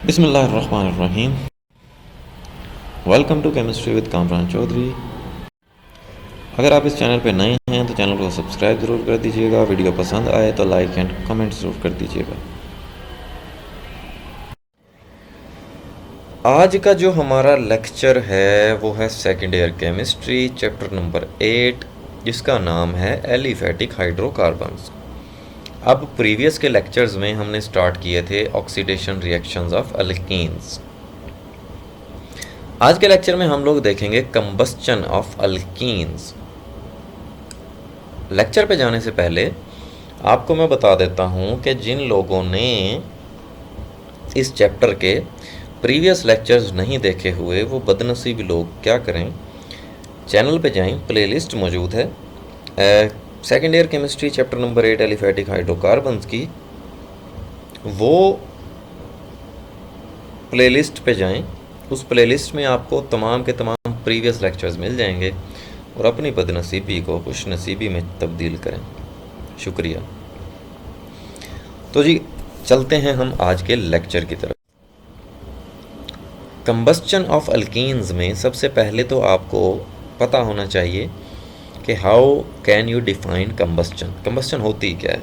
बिस्मिल्लाहिर्रहमानिर्रहीम। Welcome to chemistry with Kamran Chaudhary. अगर आप इस चैनल पर नए हैं तो चैनल को सब्सक्राइब ज़रूर कर दीजिएगा। वीडियो पसंद आए तो लाइक एंड कमेंट ज़रूर कर दीजिएगा। आज का जो हमारा लेक्चर है वो है second year chemistry chapter number 8, जिसका नाम है एलिफेटिक हाइड्रोकार्बन्स। अब प्रीवियस के लेक्चर्स में हमने स्टार्ट किए थे ऑक्सीडेशन रिएक्शंस ऑफ अल्कीन्स। आज के लेक्चर में हम लोग देखेंगे कंबस्चन ऑफ अल्कीन्स। लेक्चर पे जाने से पहले आपको मैं बता देता हूँ कि जिन लोगों ने इस चैप्टर के प्रीवियस लेक्चर्स नहीं देखे हुए वो बदनसीब लोग क्या करें, चैनल पे जाएं, प्लेलिस्ट मौजूद है second year chemistry chapter number 8 aliphatic hydrocarbons की। वो प्लेलिस्ट पे जाएं, उस प्लेलिस्ट में आपको तमाम के तमाम प्रीवियस लेक्चर्स मिल जाएंगे और अपनी बदनसीबी को खुश नसीबी में तब्दील करें। शुक्रिया। तो जी चलते हैं हम आज के लेक्चर की तरफ। कंबस्चन ऑफ अल्कीन्स में सबसे पहले तो आपको पता होना चाहिए कि how can you define combustion. Combustion होती क्या है?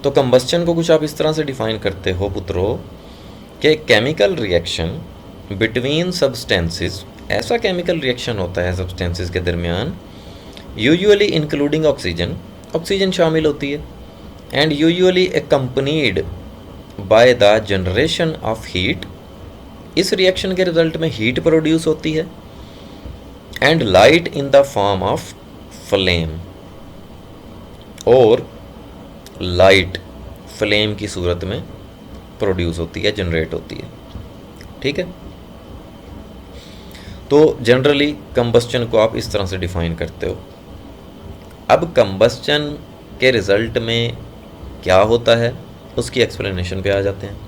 तो कंबस्चन को कुछ आप इस तरह से डिफाइन करते हो पुत्रों कि केमिकल रिएक्शन बिटवीन सब्सटेंसेस, ऐसा केमिकल रिएक्शन होता है सब्सटेंसेस के दरमियान, यूजुअली इंक्लूडिंग ऑक्सीजन, ऑक्सीजन शामिल होती है, and usually accompanied by the generation of heat. इस रिएक्शन के रिजल्ट में हीट प्रोड्यूस होती है, and light in the form of flame, और लाइट फ्लेम की सूरत में प्रोड्यूस होती है, जनरेट होती है। ठीक है, तो जनरली कंबस्चन को आप इस तरह से डिफाइन करते हो। अब कंबस्चन के रिजल्ट में क्या होता है उसकी एक्सप्लेनेशन पे आ जाते हैं।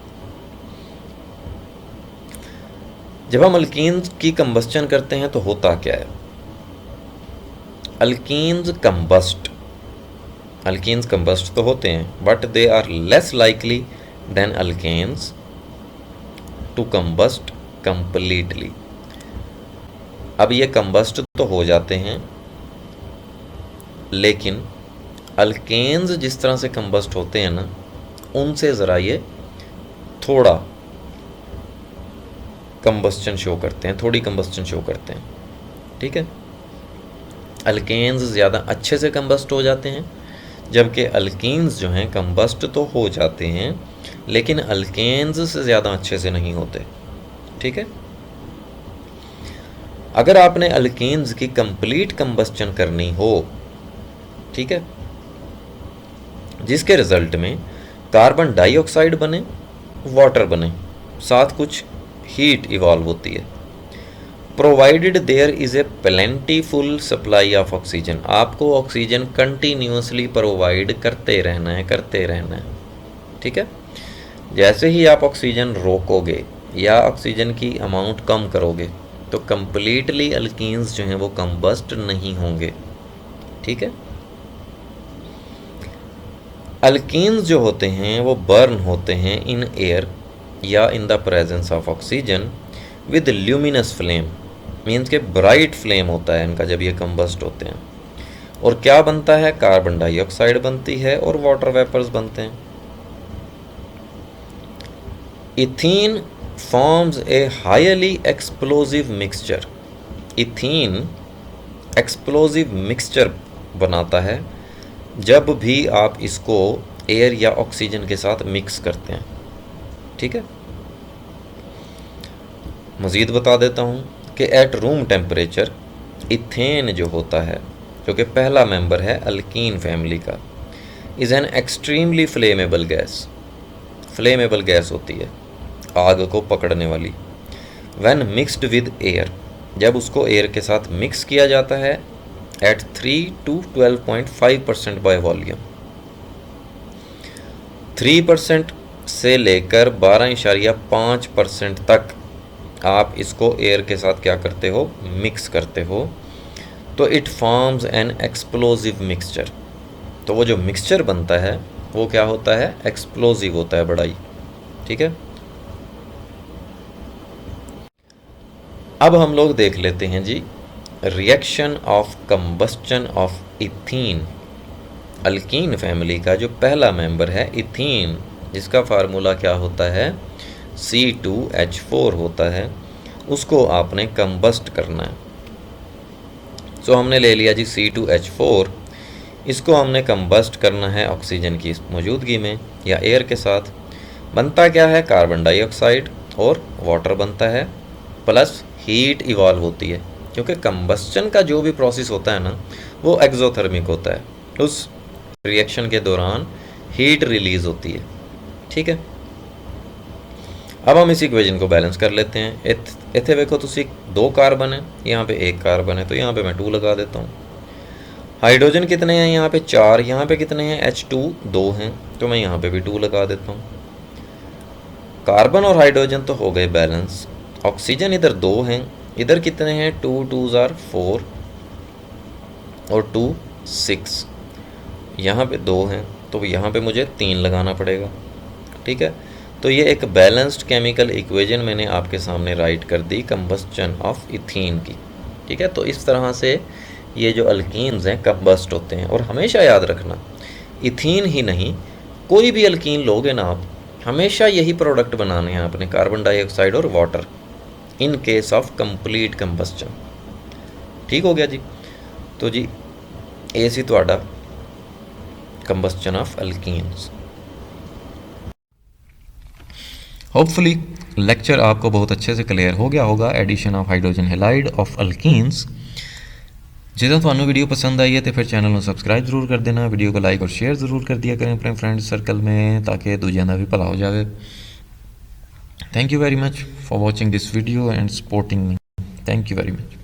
जब हम अल्कीन्स की कंबस्चन करते हैं तो होता क्या है? अल्कीन्स कंबस्ट तो होते हैं, but they are less likely than alkenes to combust completely. अब ये कंबस्ट तो हो जाते हैं, लेकिन अल्केन्स जिस तरह से कंबस्ट होते हैं ना, उनसे ज़रा ये थोड़ा कंबस्चन शो करते हैं, थोड़ी कंबस्चन शो करते हैं। ठीक है, अल्केन्स ज़्यादा अच्छे से कंबस्ट हो जाते हैं, जबकि अल्कीन्स जो हैं कंबस्ट तो हो जाते हैं लेकिन अल्केन्स से ज़्यादा अच्छे से नहीं होते। ठीक है, अगर आपने अल्कीन्स की कंप्लीट कंबस्चन करनी हो, ठीक है, जिसके रिजल्ट में कार्बन डाइऑक्साइड बने, वाटर बने, साथ कुछ हीट इवॉल्व होती है, provided there is a plentiful supply of oxygen. आपको ऑक्सीजन कंटिन्यूसली प्रोवाइड करते रहना है। ठीक है, जैसे ही आप ऑक्सीजन रोकोगे या ऑक्सीजन की अमाउंट कम करोगे तो कंप्लीटली अल्कीन्स जो हैं वो कंबस्ट नहीं होंगे। ठीक है, अल्कीन्स जो होते हैं वो बर्न होते हैं इन एयर या in the presence of oxygen with luminous flame, means के ब्राइट फ्लेम होता है इनका जब ये कंबस्ट होते हैं। और क्या बनता है? कार्बन डाइऑक्साइड बनती है और वाटर वेपर्स बनते हैं। Ethene forms a highly explosive mixture. Ethene explosive mixture बनाता है जब भी आप इसको एयर या ऑक्सीजन के साथ मिक्स करते हैं। ठीक है, मज़ीद बता देता हूँ कि एट रूम टेम्परेचर इथेन जो होता है, जो कि पहला मेंबर है अल्कीन फैमिली का, is an extremely flammable gas. Flammable gas होती है, आग को पकड़ने वाली। व्हेन मिक्सड विद एयर, जब उसको एयर के साथ मिक्स किया जाता है एट 3 to 12.5% बाय वॉल्यूम। 3% से लेकर 12.5% तक आप इसको एयर के साथ क्या करते हो? मिक्स करते हो, तो it forms an explosive mixture. तो वो जो मिक्सचर बनता है वो क्या होता है? एक्सप्लोजिव होता है, बड़ा ही। ठीक है। अब हम लोग देख लेते हैं जी reaction of combustion of ethene. Alkene family का जो पहला मेंबर है इथीन, जिसका फार्मूला क्या होता है, C2H4 होता है, उसको आपने कंबस्ट करना है। सो हमने ले लिया जी C2H4, इसको हमने कंबस्ट करना है ऑक्सीजन की मौजूदगी में या एयर के साथ। बनता क्या है, कार्बन डाइऑक्साइड और वाटर बनता है, प्लस हीट इवॉल्व होती है, क्योंकि कंबस्चन का जो भी प्रोसेस होता है ना वो एक्सोथर्मिक होता है, उस रिएक्शन के दौरान हीट रिलीज होती है। ठीक है, अब हम इस इक्वेशन को बैलेंस कर लेते हैं। इथे देखो तुसी 2 कार्बन है, यहाँ पे 1 कार्बन है, तो यहाँ पे मैं 2 लगा देता हूँ। हाइड्रोजन कितने हैं, यहाँ पे 4, यहाँ पे कितने हैं, H2 2 हैं, तो मैं यहाँ पे भी 2 लगा देता हूँ। कार्बन और हाइड्रोजन तो हो गए बैलेंस। ऑक्सीजन इधर 2 हैं, इधर कितने हैं, 2 2s are 4 और 2 6, यहाँ पे 2 हैं, तो यहाँ पे मुझे 3 लगाना पड़ेगा। ठीक है, तो ये एक बैलेंस्ड केमिकल इक्वेशन मैंने आपके सामने राइट कर दी कंबस्चन ऑफ इथीन की। ठीक है, तो इस तरह से ये जो अल्कीन्स हैं कंबस्ट होते हैं। और हमेशा याद रखना, इथीन ही नहीं, कोई भी अल्कीन लोगे ना आप, हमेशा यही प्रोडक्ट बनाने हैं आपने, कार्बन डाइऑक्साइड और water, in case of complete combustion. ठीक हो गया जी। तो जी ये सी तुहाडा combustion of alkenes. Hopefully lecture आपको बहुत अच्छे से क्लियर हो गया होगा। Addition of hydrogen halide of alkenes. जो ਤੁਹਾਨੂੰ वीडियो पसंद आई है तो फिर चैनल को सब्सक्राइब जरूर कर देना, वीडियो को लाइक और शेयर ज़रूर कर दिया करें अपने फ्रेंड सर्कल में, ताकि दूजियां का भी भला हो जाए। Thank you very much for watching this video and supporting me. Thank you very much.